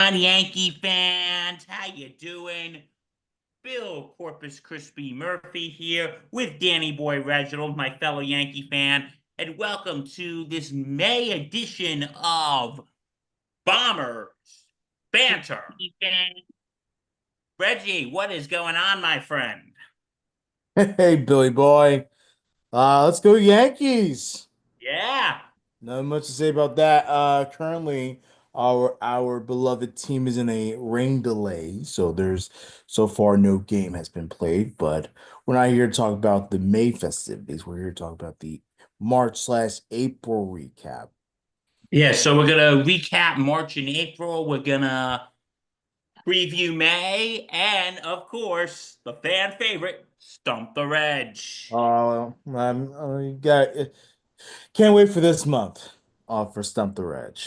On Yankee fans, how you doing? Bill Corpus Crispy Murphy here with Danny Boy Reginald, my fellow Yankee fan, and welcome to this May edition of Bombers Banter. Reggie, what is going on, my friend? Hey, Billy boy. Let's go Yankees. Yeah. Not much to say about that. Currently, our beloved team is in a rain delay, so there's so far no game has been played. But we're not here to talk about the May festivities. We're here to talk about the March/April recap. Yeah, so we're gonna recap March and April. We're gonna preview May, and of course, the fan favorite, Stump the Reg. Can't wait for this month. For Stump the Reg.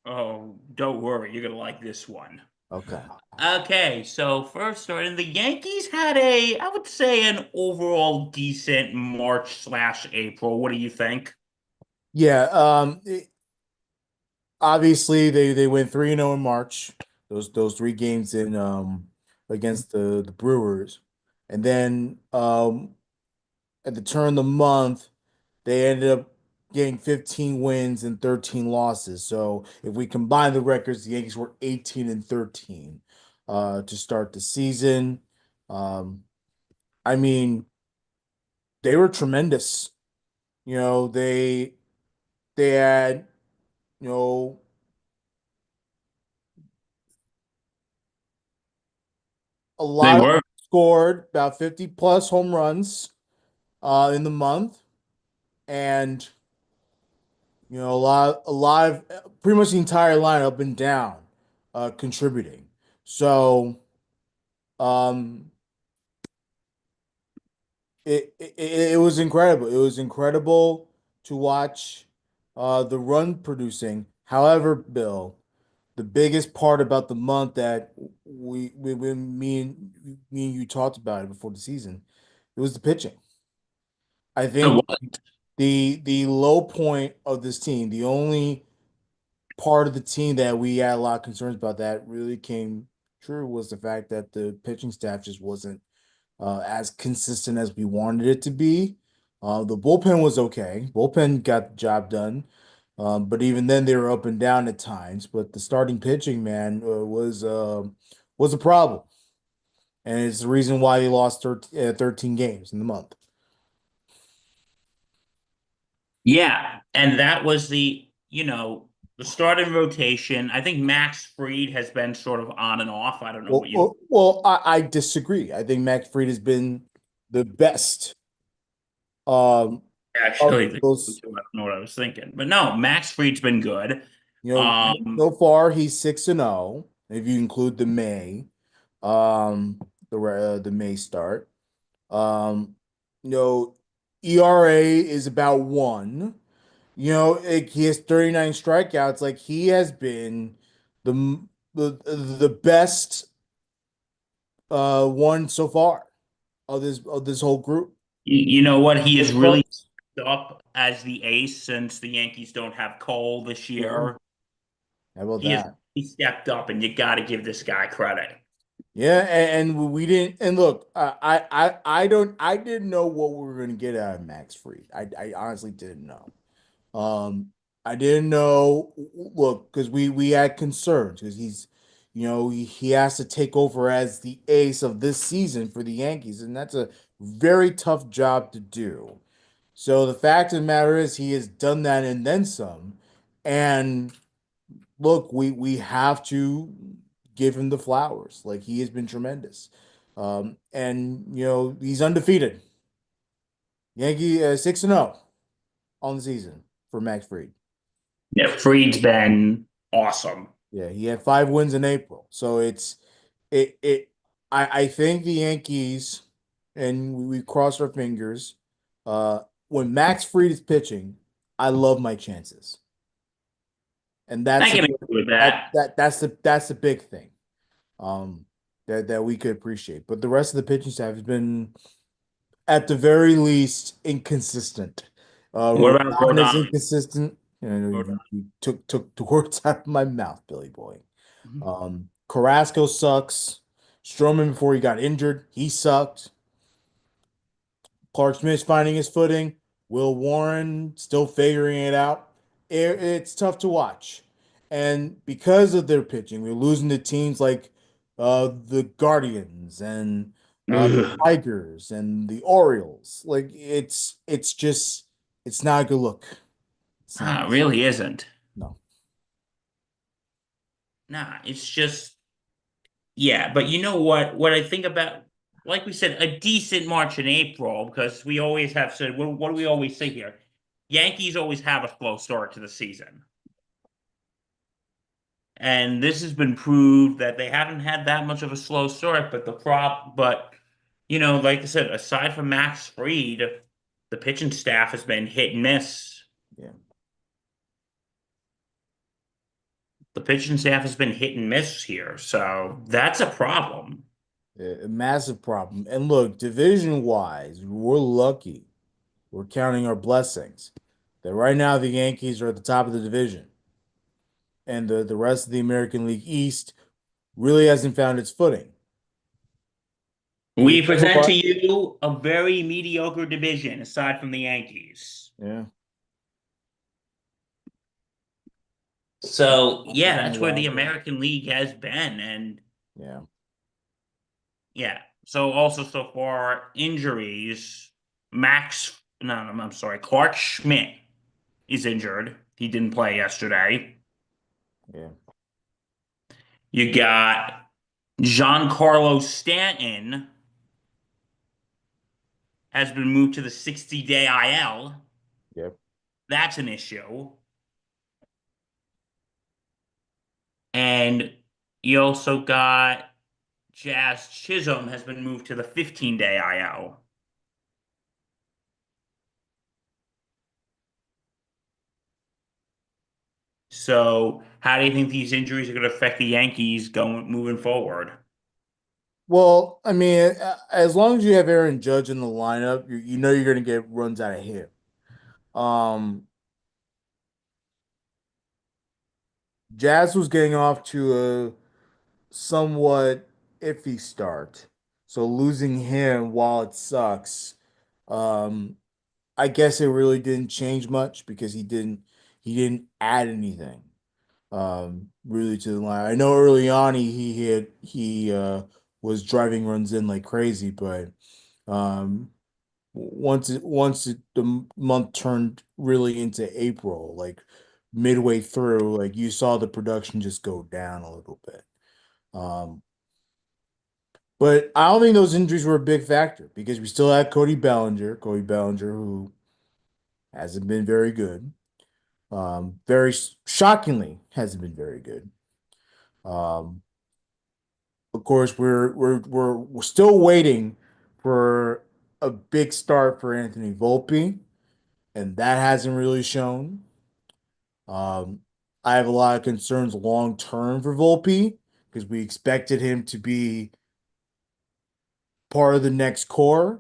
Oh, don't worry, you're gonna like this one. Okay. Okay, so first starting, the Yankees had I would say, an overall decent March/April. What do you think? Yeah. Obviously they went 3-0 in March. Those three games in against the Brewers. And then at the turn of the month, they ended up getting 15 wins and 13 losses. So if we combine the records, the Yankees were 18 and 13 to start the season. Um, I mean, they were tremendous. You know, they had, you know, a They lot of were. scored about 50 plus home runs in the month, and a lot of pretty much the entire line up and down contributing. So um, it was incredible. It was incredible to watch the run producing. However, Bill, the biggest part about the month that me and you talked about it before the season, it was the pitching. I think What? the low point of this team, the only part of the team that we had a lot of concerns about that really came true was the fact that the pitching staff just wasn't as consistent as we wanted it to be. The bullpen was okay. Bullpen got the job done. But even then they were up and down at times. But the starting pitching, man, was a problem. And it's the reason why they lost 13 games in the month. Yeah, and that was the starting rotation. I think Max Fried has been sort of on and off. I don't know what you Well, I disagree. I think Max Fried has been the best um, of actually think. I those. don't know what I was thinking, but no, Max Fried's been good. So far he's 6-0 if you include the May, the May start. Um, you know, ERA is about one. He has 39 strikeouts. Like he has been the the best one so far of this whole group. You know what? He As has far really stepped up as the ace since the Yankees don't have Cole this Yeah, year. how about He has that? he stepped up, and you got to give this guy credit. Yeah, and we didn't. And look, I didn't know what we were going to get out of Max Fried. I honestly didn't know. Um, I didn't know. Look, because we had concerns because he has to take over as the ace of this season for the Yankees, and that's a very tough job to do. So the fact of the matter is, he has done that and then some. And look, we have to give him the flowers. Like he has been tremendous. And he's undefeated. Yankee 6-0 on the season for Max Fried. Yeah, Fried's been awesome. Yeah, he had 5 wins in April. So it I think the Yankees, and we cross our fingers. When Max Fried is pitching, I love my chances. And I that's a can agree with that that. that that's the big thing. Um that we could appreciate. But the rest of the pitching staff has been at the very least inconsistent. What about Rodon is Rodon? inconsistent. You Rodon. took the words out of my mouth, Billy boy. Carrasco sucks. Stroman before he got injured, he sucked. Clark Smith's finding his footing. Will Warren still figuring it out. It's tough to watch. And because of their pitching, we're losing to teams like the Guardians and the Ugh. Tigers and the Orioles. Like it's just it's not a good look. It's not. It really isn't. No. Nah, it's just yeah. But you know what? What I think about, like we said, a decent March and April, because we always have said, what do we always say here? Yankees always have a slow start to the season. And this has been proved that they haven't had that much of a slow start, but like I said, aside from Max Fried, the pitching staff has been hit and miss. Yeah. The pitching staff has been hit and miss here, so that's a problem. A massive problem. And look, division wise, we're lucky. We're counting our blessings. That right now the Yankees are at the top of the division. And the rest of the American League East really hasn't found its footing. We You know present to what? you a very mediocre division aside from the Yankees. Yeah. So, yeah, Down the that's where the wild card. American League has been. And Yeah. yeah, so also so far, injuries. No, no, I'm sorry, Clark Schmidt is injured. He didn't play yesterday. Yeah. You got Giancarlo Stanton has been moved to the 60-day IL. Yep. That's an issue. And you also got Jazz Chisholm has been moved to the 15-day IL. So, how do you think these injuries are going to affect the Yankees going moving forward? Well, I mean, as long as you have Aaron Judge in the lineup, you know you're going to get runs out of him. Um, Jazz was getting off to a somewhat iffy start. So losing him while it sucks, um, I guess it really didn't change much because he didn't add anything really to the line. I know early on he was driving runs in like crazy, but um the month turned really into April, like midway through, like you saw the production just go down a little bit. Um, but I don't think those injuries were a big factor because we still had Cody Bellinger, who hasn't been very good. Very shockingly hasn't been very good. Um, of course, we're still waiting for a big start for Anthony Volpe, and that hasn't really shown. Um, I have a lot of concerns long term for Volpe because we expected him to be part of the next core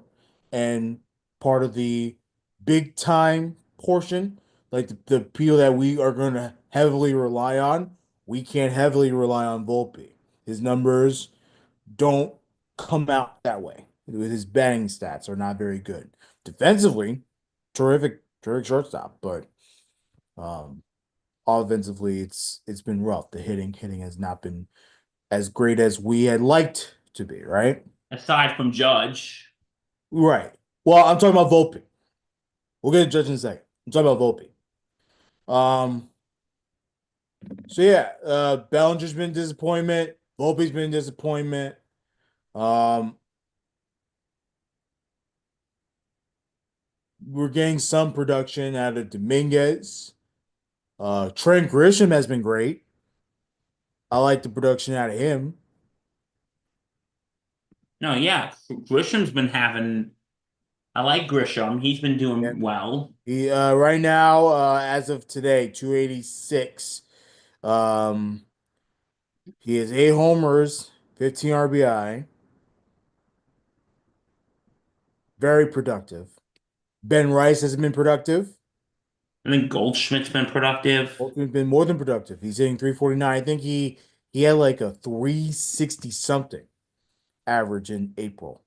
and part of the big time portion, like the people that we are going to heavily rely on. We can't heavily rely on Volpe. His numbers don't come out that way. With his batting stats are not very good. Defensively, terrific shortstop, but um, offensively, it's been rough. The hitting has not been as great as we had liked to be, right? Aside from Judge, Right. Well, I'm talking about Volpe. We'll get to Judge in a second. I'm talking about Volpe. Um, so yeah, Bellinger's been disappointment. Volpe's been disappointment. Um, we're getting some production out of Dominguez. Trent Grisham has been great. I like the production out of him. no, yeah, Grisham's been having. I like Grisham. He's been Yeah. doing well. He right now, as of today, 286. Um, he has 8 homers, 15 RBI, very productive. Ben Rice hasn't been productive. I think Goldschmidt's been productive. Bolton's been more than productive. He's hitting 349. I think He had like a 360 something average in April.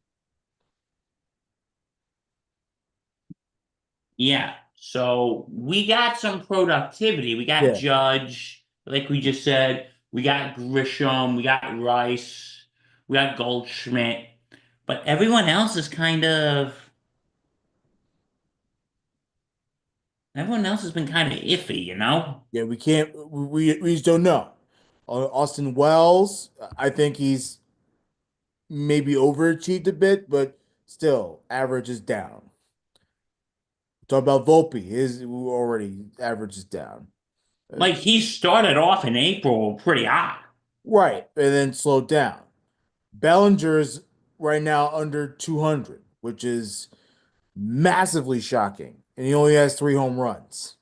Yeah. So we got some productivity. We got Yeah, Judge, like we just said. We got Grisham. We got Rice. We got Goldschmidt. But everyone else has been kind of iffy, you know? yeah, we can't we just don't know. Austin Wells, I think he's maybe overachieved a bit, but still average is down. Talk about Volpe, his already average is down. Uh, Like he started off in April pretty hot. right, and then slowed down. Bellinger's right now under 200, which is massively shocking, and he only has 3 home runs.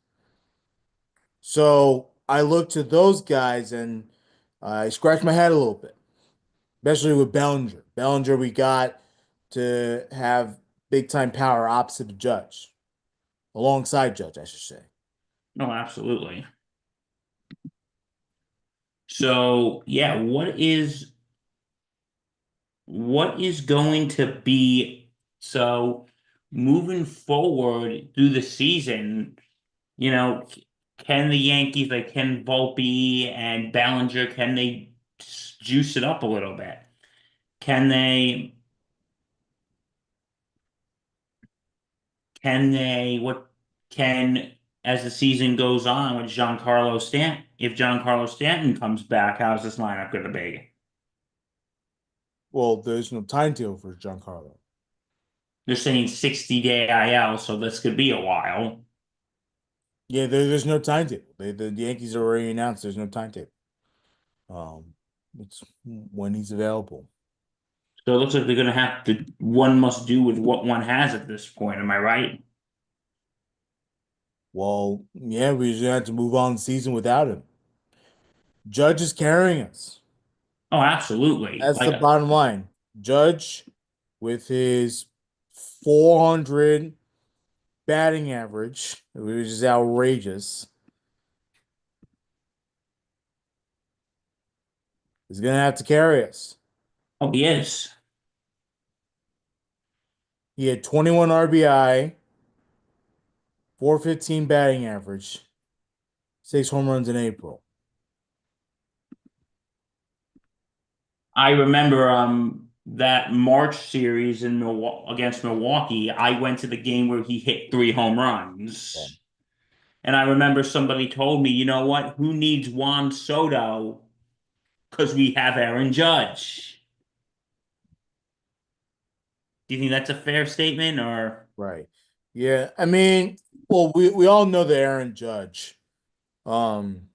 So I look to those guys and I scratch my head a little bit, especially with Bellinger. Bellinger, we got to have big time power opposite of Judge, alongside Judge, I should say. No, absolutely. So yeah, what is going to be so moving forward through the season, you know, can the Yankees, like can Volpe and Ballinger, can they juice it up a little bit? Can they what can as the season goes on with Giancarlo Stanton, if Giancarlo Stanton comes back, how's this lineup gonna be? Well, there's no timetable for Giancarlo. They're saying 60-day IL, so this could be a while. Yeah, there's no timetable. The Yankees already announced there's no timetable. Um, it's when he's available. So it looks like they're gonna have to one must do with what one has at this point. Am I right? Well, yeah, we just have to move on the season without him. Judge is carrying us. Oh, absolutely. That's the bottom line. Judge, with his 400 batting average, which is outrageous, is going to have to carry us. Oh, he is. He had 21 RBI, 415 batting average, 6 home runs in April. I remember that March series in Milwaukee against Milwaukee. I went to the game where he hit 3 home runs. And I remember somebody told me, you know what? Who needs Juan Soto? Because we have Aaron Judge. Do you think that's a fair statement or? Right. Yeah. I mean, well, we all know that Aaron Judge. Um,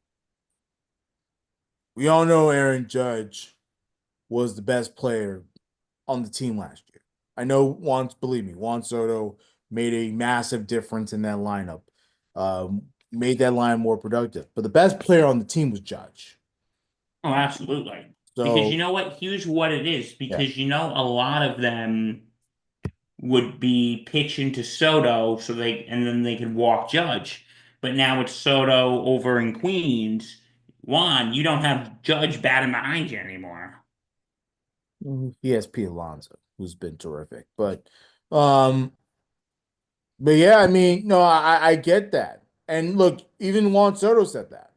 we all know Aaron Judge was the best player on the team last year. I know believe me, Juan Soto made a massive difference in that lineup. Made that line more productive. But the best player on the team was Judge. Oh, absolutely. Because you So know what? Here's what it is. yeah. Because a lot of them would be pitching to Soto and then they could walk Judge. But now it's Soto over in Queens. Juan, you don't have Judge batting behind you anymore. He has Pete Alonso, who's been terrific. Um, but yeah, I mean, no, I get that. And look, even Juan Soto said that.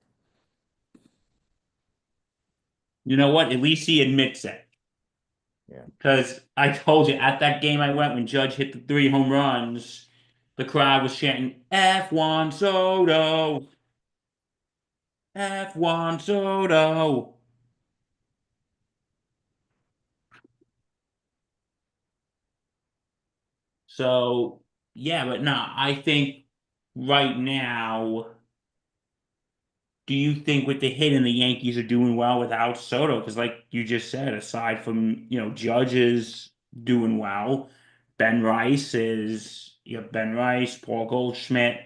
You know what? At least he admits it. Yeah. Because I told you at that game I went when Judge hit the 3 home runs, the crowd was chanting F1 Soto, F1 Soto. So yeah, but no, I think right now, do you think with the hit and the Yankees are doing well without Soto? Because like you just said, aside from Judge is doing well, Ben Rice, Paul Goldschmidt.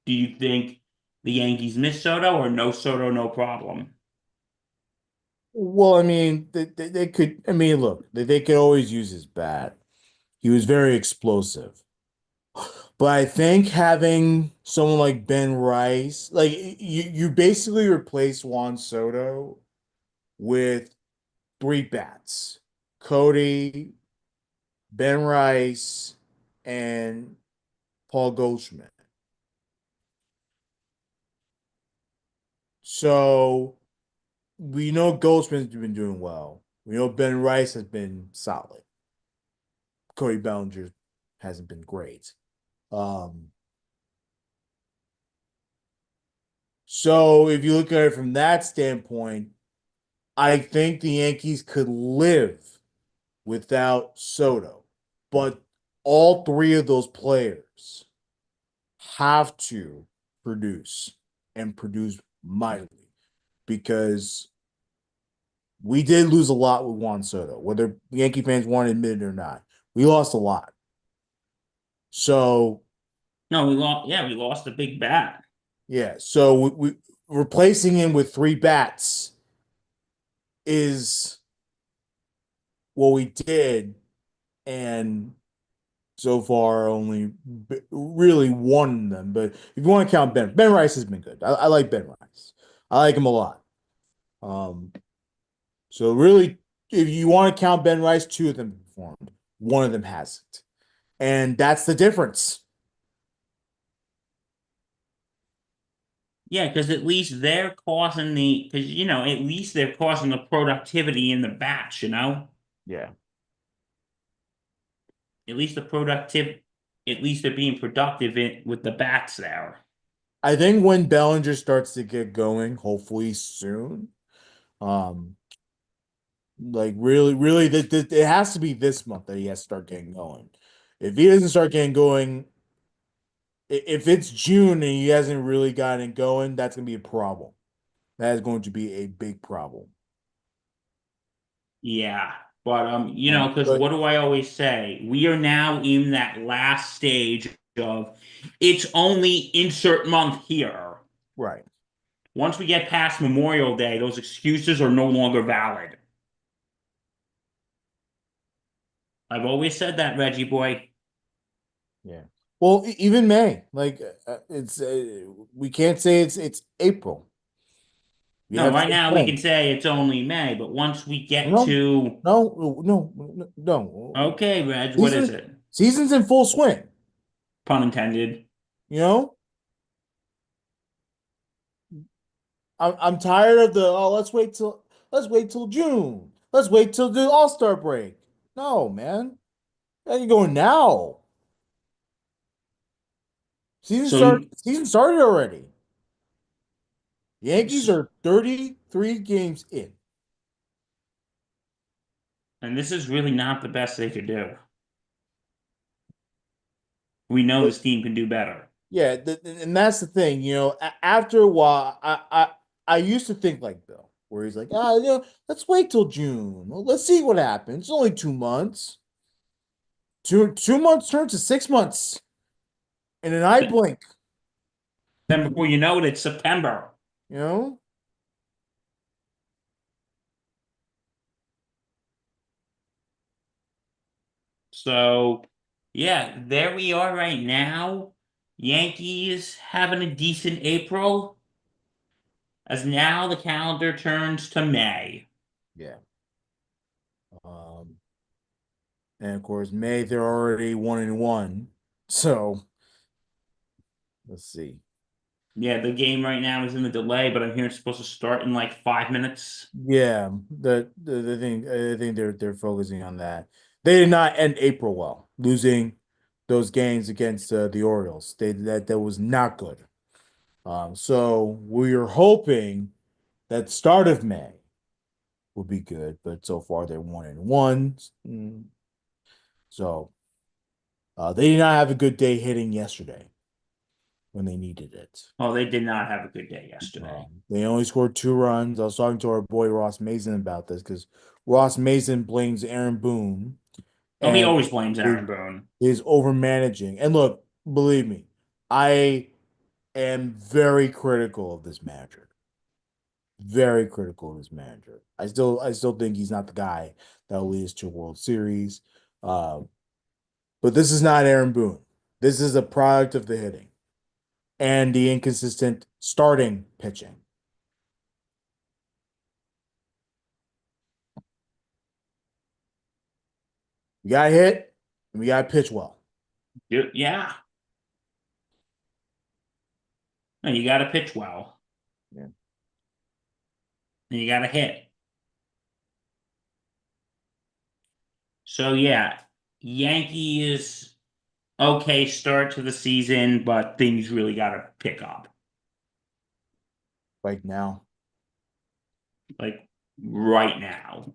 Do you think the Yankees miss Soto or no Soto, no problem? Well, I mean, they could. I mean, look, they could always use his bat. He was very explosive. But I think having someone like Ben Rice, like you basically replace Juan Soto with three bats. Cody, Ben Rice, and Paul Goldschmidt. So we know Goldschmidt's been doing well. We know Ben Rice has been solid. Cody Bellinger hasn't been great. Um, so if you look at it from that standpoint, I think the Yankees could live without Soto, but all three of those players have to produce and produce mightily because we did lose a lot with Juan Soto, whether Yankee fans want to admit it or not. We lost a lot. So, No, we lost. Yeah, we lost a big bat. yeah, so we replacing him with three bats is what we did, and so far only really one of them. But if you want to count Ben Rice has been good. I like Ben Rice. I like him a lot. Um, so really, if you want to count Ben Rice, two of them performed. One of them hasn't. And that's the difference. Yeah, because at least they're causing because at least they're causing the productivity in the bats. Yeah. At least the productive, at least they're being productive with the bats there. I think when Bellinger starts to get going, hopefully soon, um, like really, it has to be this month that he has to start getting going. If he doesn't start getting going, if it's June and he hasn't really gotten it going, that's gonna be a problem. That is going to be a big problem. Yeah, but because But what do I always say? We are now in that last stage of it's only insert month here. right. Once we get past Memorial Day, those excuses are no longer valid. I've always said that, Reggie boy. Yeah. Well, even May, like it's we can't say it's April. We No, have right till now we can when? say it's only May, but once we get No, to no. okay, Reg, what is Season it? season's in full swing. Pun intended. You know, I'm tired of the let's wait till June. Let's wait till the All-Star break. No, man. You going now. So, Season started already. Yankees s- are 33 games in. and this is really not the best they could do. We know But this team can do better. yeah, and that's the thing, after a while, I used to think like Bill, where he's like, let's wait till June. Well, let's see what happens. It's only 2 months. Two months turns to 6 months in an eye Th- blink, Then before you know it, it's September. you know? So, yeah, there we are right now. Yankees having a decent April, as now the calendar turns to May. Yeah. Um, and of course, May they're already 1-1. So let's see. Yeah, the game right now is in the delay, but I'm hearing it's supposed to start in like 5 minutes. Yeah, the thing I think they're focusing on that. They did not end April well, losing those games against the Orioles. That was not good. So we are hoping that start of May will be good, but so far they're 1-1. So they did not have a good day hitting yesterday when they needed it. Oh, they did not have a good day yesterday. They only scored 2 runs. I was talking to our boy Ross Mason about this because Ross Mason blames Aaron Boone Oh, he and always blames is, Aaron Boone. is over managing. And look, believe me, I am very critical of this manager. Very critical of this manager. I still think he's not the guy that will lead us to a World Series. Uh, but this is not Aaron Boone. This is a product of the hitting and the inconsistent starting pitching. We got to hit and we got to pitch well. Yeah. No, you got to pitch well. Yeah. And you got to hit. So yeah, Yankees okay start to the season, but things really got to pick up. Right now. Like right now.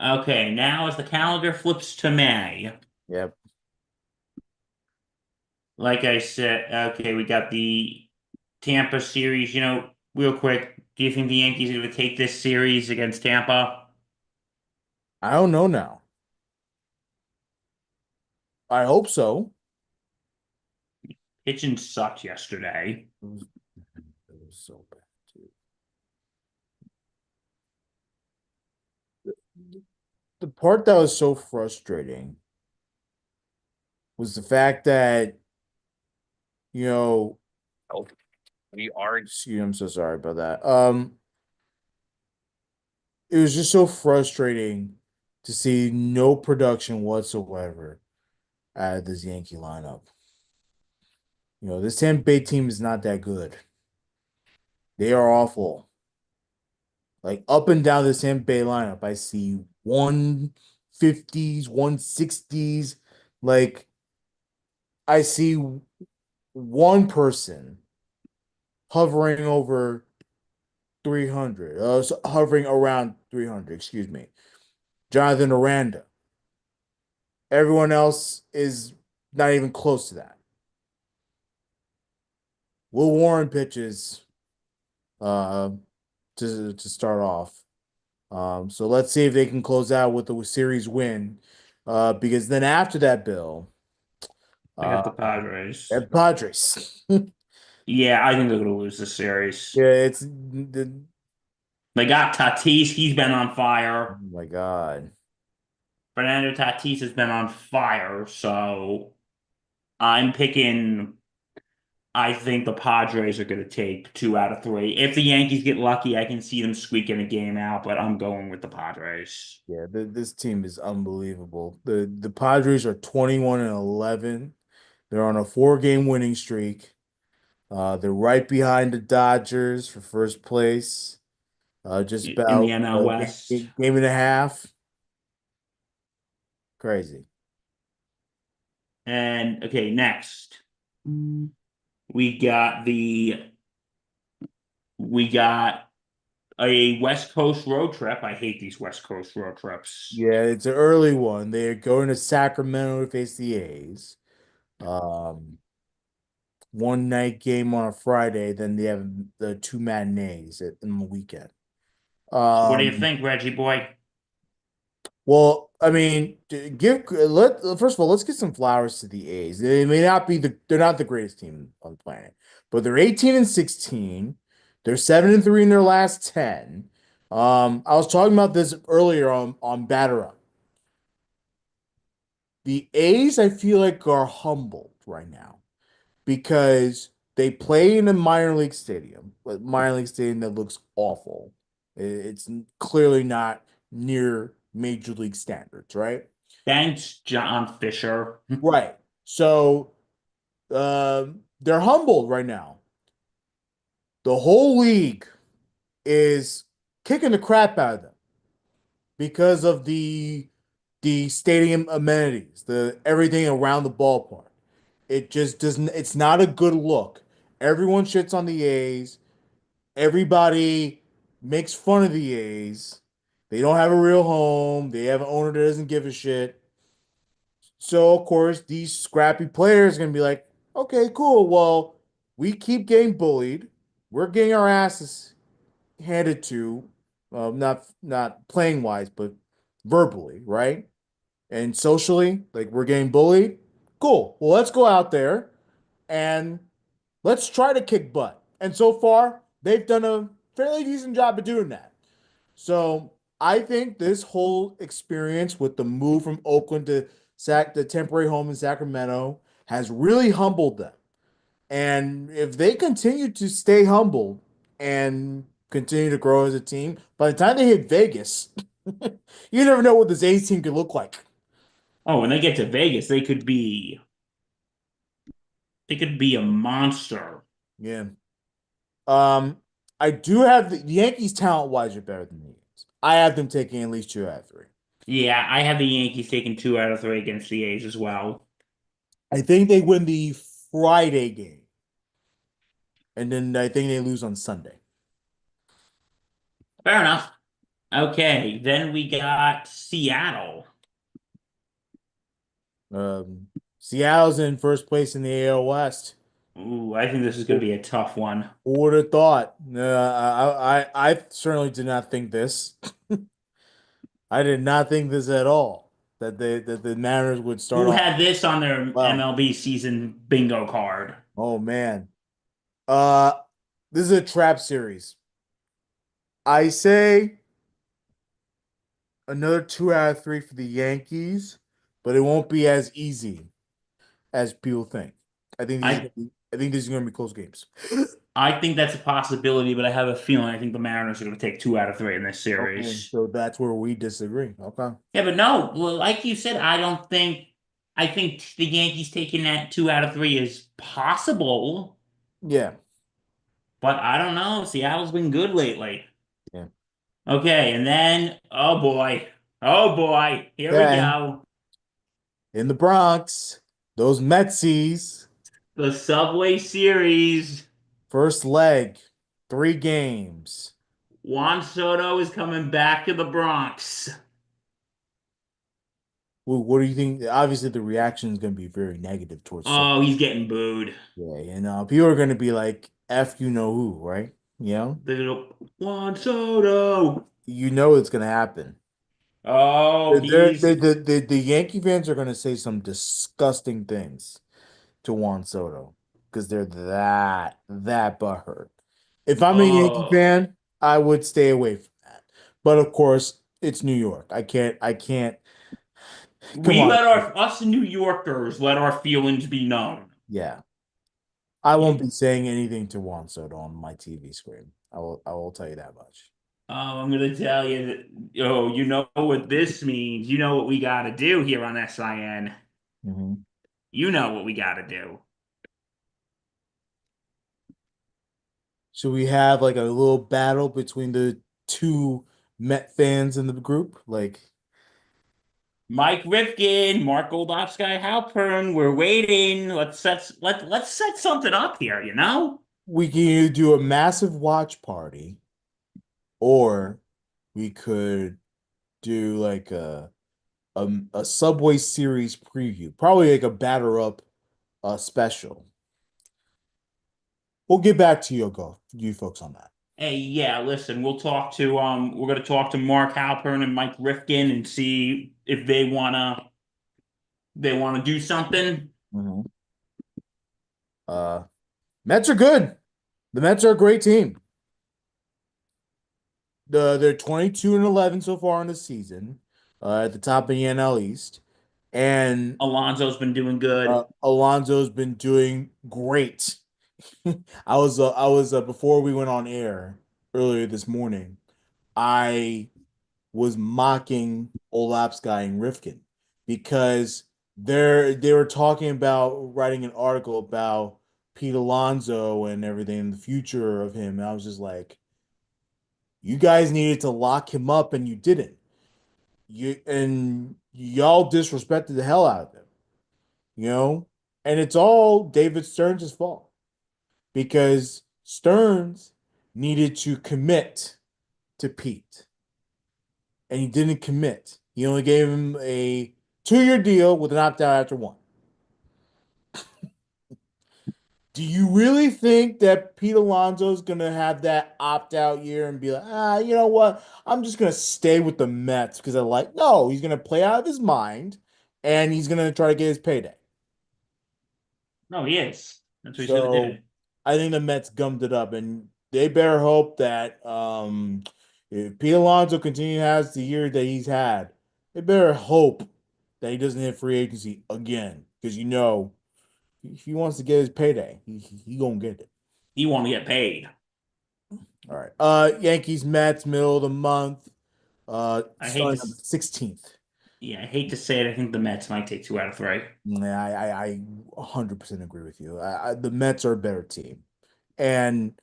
Okay, now as the calendar flips to May, Yep. like I said, okay, we got the Tampa series. Real quick, do you think the Yankees are going to take this series against Tampa? I don't know now. I hope so. Pitching sucked yesterday. It was so bad too. The part that was so frustrating was the fact that, you know, oh, excuse me, I'm so sorry about that. It was just so frustrating to see no production whatsoever out of this Yankee lineup. This Tampa Bay team is not that good. They are awful. Like up and down the Tampa Bay lineup, I see 150s, 160s. Like I see one person hovering over 300, hovering around 300, excuse me. Jonathan Aranda. Everyone else is not even close to that. Will Warren pitches uh to start off. So let's see if they can close out with the series win. Because then after that, Bill, I got uh the Padres. at Padres. Yeah, I think they're going to lose the series. Yeah, it's the They got Tatis. He's been on oh fire. my God. Fernando Tatis has been on fire. So I'm picking. I think the Padres are going to take 2 out of 3. If the Yankees get lucky, I can see them squeaking a game out, but I'm going with the Padres. Yeah, this team is unbelievable. The Padres are 21 and 11. They're on a 4-game winning streak. They're right behind the Dodgers for first place. Just In the about NL West. game and a half. Crazy. And okay, next we got the we got a West Coast road trip. I hate these West Coast road trips. Yeah, it's an early one. They're going to Sacramento to face the A's. Um, One night game on a Friday, then they have the two matinees in the weekend. What do you Um, think, Reggie boy? well, I mean, first of all, let's get some flowers to the A's. They may not be they're not the greatest team on the planet, but they're 18 and 16. They're 7 and 3 in their last 10. I was talking about this earlier on Batter Up. The A's, I feel like, are humbled right now because they play in a minor league stadium, but minor league stadium that looks awful. It's clearly not near major league standards, right? Thanks, John Fisher. Right. So they're humbled right now. The whole league is kicking the crap out of them because of the stadium amenities, the everything around the ballpark. It just doesn't, it's not a good look. Everyone shits on the A's. Everybody makes fun of the A's. They don't have a real home. They have an owner that doesn't give a shit. So, of course, these scrappy players are going to be like, okay, cool. Well, we keep getting bullied. We're getting our asses handed to, not playing wise, but verbally, right? And socially, like we're getting bullied. Cool. Well, let's go out there and let's try to kick butt. And so far, they've done a fairly decent job of doing that. So I think this whole experience with the move from Oakland to the temporary home in Sacramento has really humbled them. And if they continue to stay humble and continue to grow as a team, by the time they hit Vegas, you never know what this A's team could look like. Oh, when they get to Vegas, they could be a monster. Yeah. Um, I do have the Yankees talent wise are better than the Yankees. I have them taking at least two out of three. Yeah, I have the Yankees taking 2 out of 3 against the A's as well. I think they win the Friday game, and then I think they lose on Sunday. Fair enough. Okay, then we got Seattle. Um, Seattle's in first place in the AL West. Ooh, I think this is going to be a tough one. Who would have thought? I certainly did not think this. I did not think this at all. That the Mariners would start Who off had this on their well. MLB season bingo card? Oh man. Uh, this is a trap series. I say another two out of three for the Yankees, but it won't be as easy as people think. I I think these are going to be close games. I think that's a possibility, but I have a feeling I think the Mariners are going to take 2 out of 3 in this Okay, series. so that's where we disagree. Okay. Yeah, but no, well, like you said, I think the Yankees taking that 2 out of 3 is possible, Yeah. but I don't know. Seattle's been good lately. Yeah. Okay, and then oh boy, here we Okay. go. In the Bronx, those Metsies, The Subway Series. first leg, three games. Juan Soto is coming back to the Bronx. What do you think? Obviously, the reaction is going to be very negative towards so. Oh, he's getting booed. Yeah, people are going to be like, "F you know who," right? Juan Soto. You know it's going to happen. Oh, he's The Yankee fans are going to say some disgusting things to Juan Soto because they're that butthurt. If I'm a Yankee oh. fan, I would stay away from that. But of course, it's New York. I can't. Come We on. let our us New Yorkers let our feelings be known. Yeah. I won't You, be saying anything to Juan Soto on my TV screen. I will tell you that much. oh, I'm gonna tell you that. Oh, you know what this means. You know what we gotta do here on SIN. Mhm. You know what we gotta do. Should we have like a little battle between the two Met fans in the group? Like Mike Rifkin, Mark Goldofsky, Halpern, we're waiting. Let's set something up here, you know? we can either do a massive watch party or we could do like a Subway series preview. Probably like a batter up special. We'll get back to you folks on that. Hey, yeah, listen, we're gonna talk to Mark Halpern and Mike Rifkin and see if they wanna do something. Mhm. Uh Mets are good. The Mets are a great team. They're 22 and 11 so far in the season, at the top of the NL East. And Alonso's been doing good. Alonso's been doing great. I was before we went on air earlier this morning, I was mocking Olapsky and Rifkin because they were talking about writing an article about Pete Alonso and everything in the future of him. And I was just like, you guys needed to lock him up and you didn't. Y'all disrespected the hell out of him, you know? And it's all David Stearns' fault because Stearns needed to commit to Pete and he didn't commit. He only gave him a 2-year deal with an opt out after one. Do you really think that Pete Alonso is going to have that opt out year and be like, you know what? I'm just going to stay with the Mets because I like, no, he's going to play out of his mind and he's going to try to get his payday. No, he is. That's what he should have So did. I think the Mets gummed it up and they better hope that if Pete Alonso continue has the year that he's had, they better hope that he doesn't hit free agency again because he wants to get his payday. He gonna get it. You want to get paid. All right. Yankees Mets middle of the month. I hate to, Starting on the 16th. yeah, I hate to say it. I think the Mets might take 2 out of 3. Yeah, I 100% agree with you. The Mets are a better team, and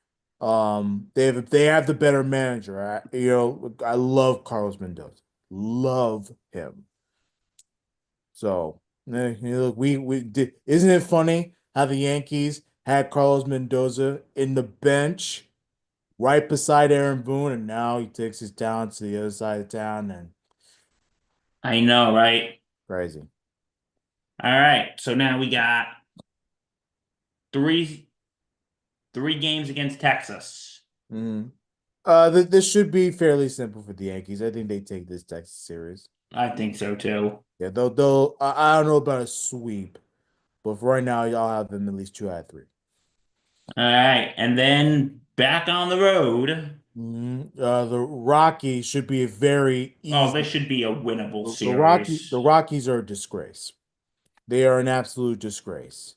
they have the better manager. I love Carlos Mendoza, love him. So look, we did. Isn't it funny how the Yankees had Carlos Mendoza in the bench right beside Aaron Boone, and now he takes his talents to the other side of town and I know, right? crazy. All right. So now we got three three games against Texas. Mhm. This should be fairly simple for the Yankees. I think they take this Texas series. I think so too. Yeah, they'll. I don't know about a sweep, but for right now, y'all have them at least 2 out of 3. All right. And then back on the road. The Rockies should be a very Oh, this easy. should be a winnable The series. Rockies are a disgrace. They are an absolute disgrace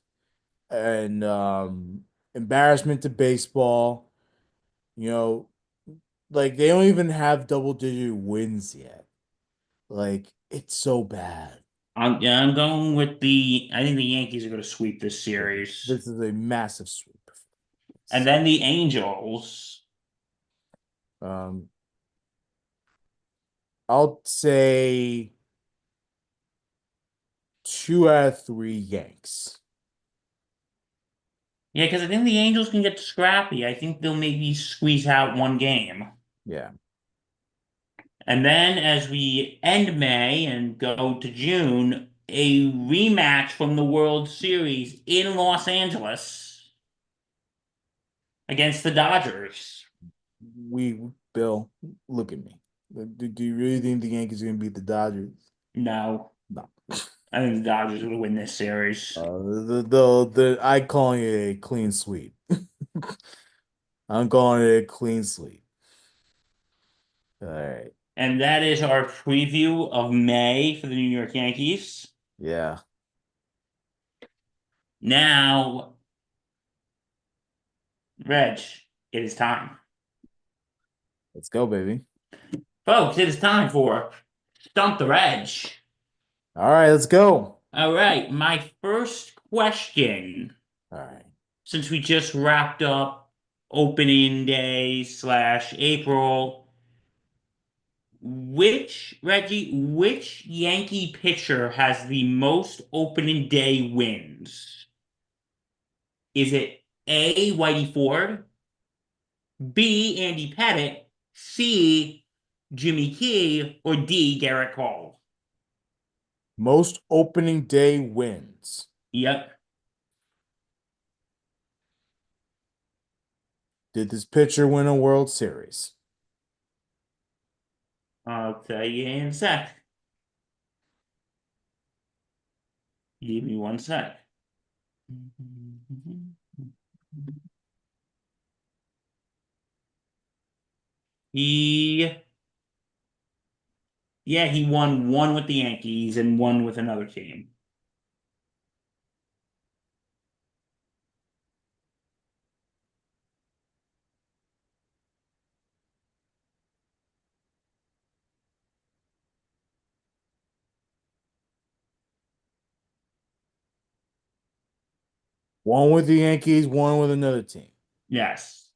and embarrassment to baseball. You know, like they don't even have double-digit wins yet. Like it's so bad. Yeah, I'm going with I think the Yankees are going to sweep this Yeah, series. this is a massive sweep. And then the Angels. Um, I'll say 2 out of 3 Yanks. Yeah, because I think the Angels can get scrappy. I think they'll maybe squeeze out one game. Yeah. And then as we end May and go to June, a rematch from the World Series in Los Angeles against the Dodgers. Bill, look at me. Do you really think the Yankees are gonna beat the Dodgers? No, No. I think the Dodgers will win this series. I calling it a clean sweep. I'm calling it a clean sweep. All right. And that is our preview of May for the New York Yankees. Yeah. Now, Reg, it is time. Let's go, baby. Folks, it is time for Stump the Reg. All right, let's go. All right, my first question, All right. since we just wrapped up opening day slash April, which Yankee pitcher has the most opening day wins? Is it A, Whitey Ford, B, Andy Pettitte, C, Jimmy Key, or D, Garrett Cole? Most opening day wins. Yep. Did this pitcher win a World Series? I'll tell you in a sec. Give me one sec. He, yeah, he won one with the Yankees and one with another team. One with the Yankees, one with another team. Yes.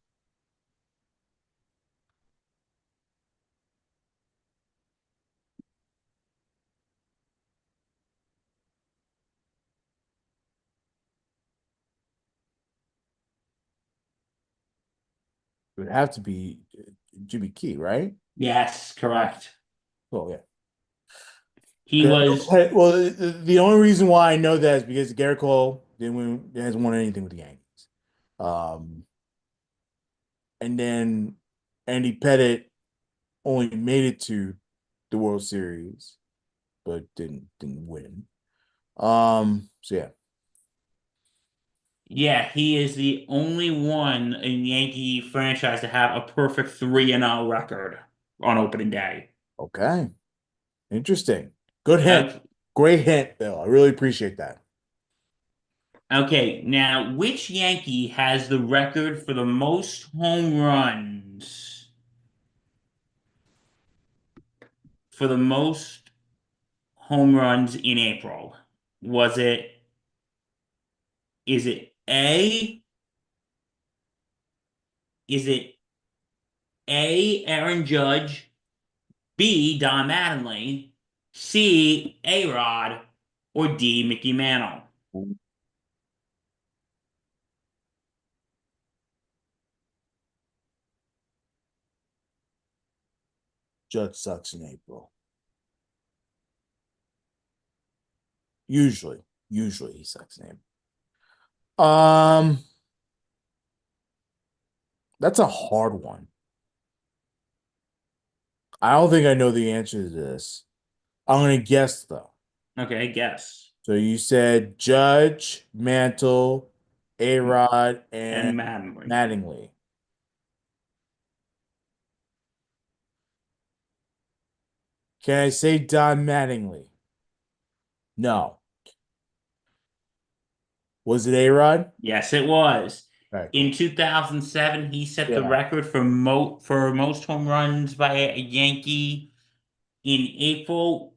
It would have to be Jimmy Key, right? Yes, Oh, correct. well, yeah. He 'Cause- was, okay, well, the only reason why I know that is because Garrett Cole hasn't won anything with the Yankees. Um, and then Andy Pettitte only made it to the World Series, but didn't win. So yeah. yeah, he is the only one in Yankee franchise to have a perfect 3-0 record on opening day. Okay. Interesting. Good hint. Okay. Great hint, Bill. I really appreciate that. Okay, now which Yankee has the record for the most home runs? For the most home runs in April? Was it, is it A? Is it A, Aaron Judge, B, Don Mattingly, C, A-Rod, or D, Mickey Mantle? Judge sucks in April. Usually, usually he sucks in April. That's a hard one. I don't think I know the answer to this. I'm gonna guess though. Okay, guess. So you said Judge, Mantle, A-Rod, and And Mattingly. Mattingly. Can I say Don Mattingly? No. Was it A-Rod? Yes, it was. All right, In cool. 2007, he set the Yeah, record for most home runs by a Yankee in April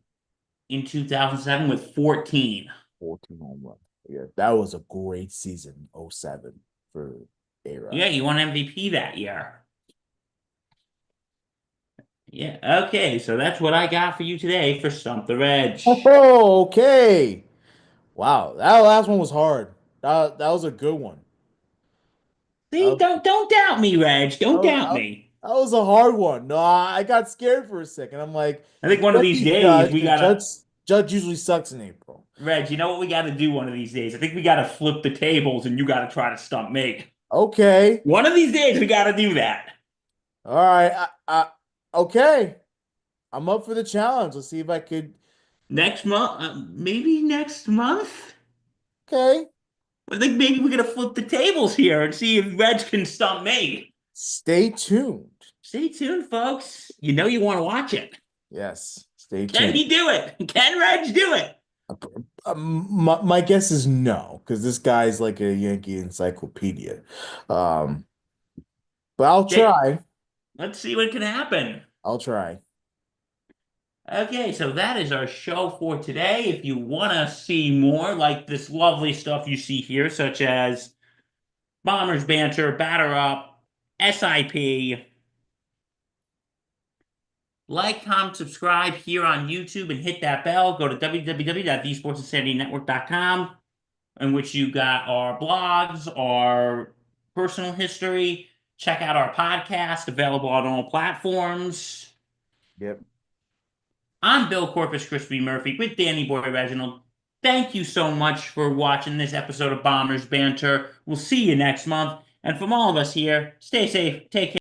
in 2007 with 14. 14 home runs. Yeah, that was a great season, 07 for Yeah, A-Rod. he won MVP that year. Yeah, okay, so that's what I got for you today for Stump the Reg. Oh, okay. Wow, that last one was hard. That was a good one. See, That don't doubt me, Reg. Don't doubt was, me. that was a hard one. No, I got scared for a second. I'm like, I think one of these especially days Judge, we because gotta, Judge usually sucks in April. Reg, you know what we gotta do one of these days? I think we gotta flip the tables and you gotta try to stump me. Okay. One of these days we gotta do that. All right. Okay. I'm up for the challenge. Let's see if I could. Next month, maybe next month? Okay. I think maybe we're gonna flip the tables here and see if Reg can stump me. Stay tuned. Stay tuned, folks. You know you want to watch it. Yes. Stay Can tuned. he do it? Can Reg do it? My guess is no, because this guy's like a Yankee encyclopedia. Um, but I'll Okay, try. let's see what can happen. I'll try. Okay, so that is our show for today. If you want to see more like this lovely stuff you see here, such as Bombers Banter, Batter Up, SIP, like, comment, subscribe here on YouTube and hit that bell. Go to www.thesportsinsanitynetwork.com, in which you got our blogs, our personal history. Check out our podcast, available on all platforms. Yep. I'm Bill Corpus Crispy Murphy with Danny Boy Reginald. Thank you so much for watching this episode of Bombers Banter. We'll see you next month. And from all of us here, stay safe, take care.